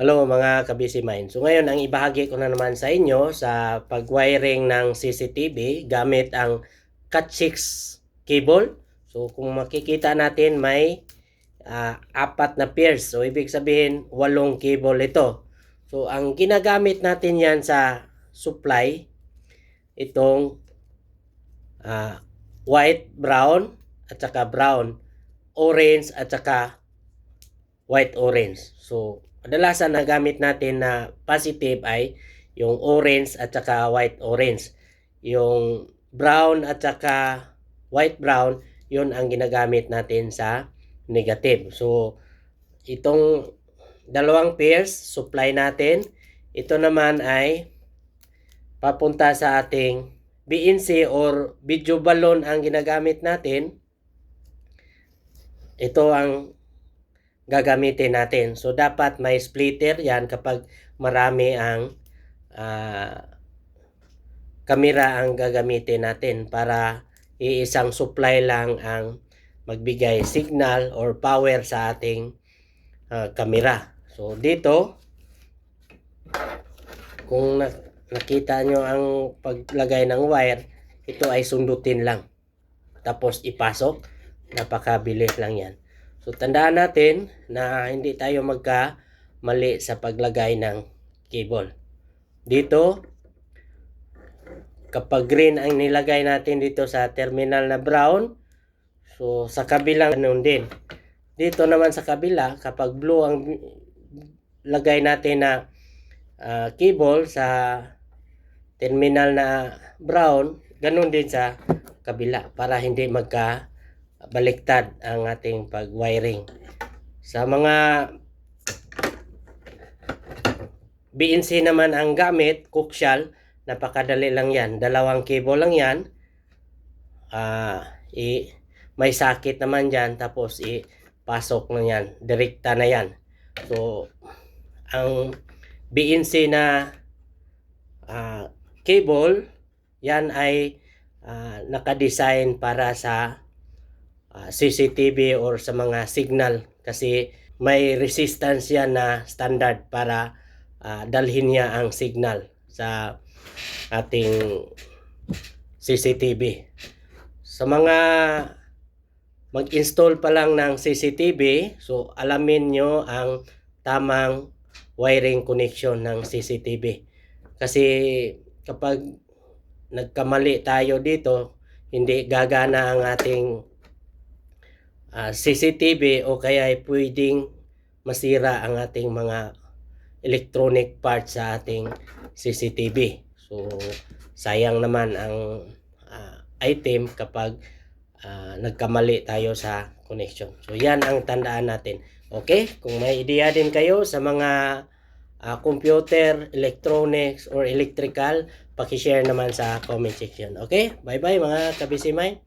Hello mga ka-busy mind. So ngayon ang ibahagi ko na naman sa inyo sa pag-wiring ng CCTV gamit ang Cat6 cable. So kung makikita natin may apat na pairs. So ibig sabihin 8 cable ito. So ang ginagamit natin yan sa supply, itong white, brown, at saka brown, orange, at saka white, orange. So kadalasan na gamit natin na positive ay yung orange at saka white orange. Yung brown at saka white brown, yun ang ginagamit natin sa negative. So itong dalawang pairs supply natin. Ito naman ay papunta sa ating BNC or video balloon ang ginagamit natin. Ito ang gagamitin natin. So dapat may splitter yan kapag marami ang kamera ang gagamitin natin para iisang supply lang ang magbigay signal or power sa ating kamera. So dito, kung nakita nyo ang paglagay ng wire, ito ay sundutin lang. Tapos ipasok. Napakabilis lang yan. So tandaan natin na hindi tayo magkamali sa paglagay ng cable. Dito, kapag green ang nilagay natin dito sa terminal na brown, so sa kabilang ganun din. Dito naman sa kabila, kapag blue ang lagay natin na cable sa terminal na brown, ganun din sa kabila para hindi baliktad ang ating pag-wiring. Sa mga BNC naman ang gamit, coaxial, napakadali lang yan. Dalawang cable lang yan. May sakit naman dyan, tapos ipasok na yan. Direkta na yan. So, ang BNC na cable, yan ay nakadesign para sa CCTV or sa mga signal kasi may resistance yan na standard para dalhin niya ang signal sa ating CCTV. Sa mga mag-install pa lang ng CCTV, so alamin nyo ang tamang wiring connection ng CCTV. Kasi kapag nagkamali tayo dito, hindi gagana ang ating CCTV o kaya ay pwedeng masira ang ating mga electronic parts sa ating CCTV. So sayang naman ang item kapag nagkamali tayo sa connection. So yan ang tandaan natin. Okay? Kung may idea din kayo sa mga computer, electronics or electrical, paki-share naman sa comment section. Okay? Bye-bye mga ka-busy mind.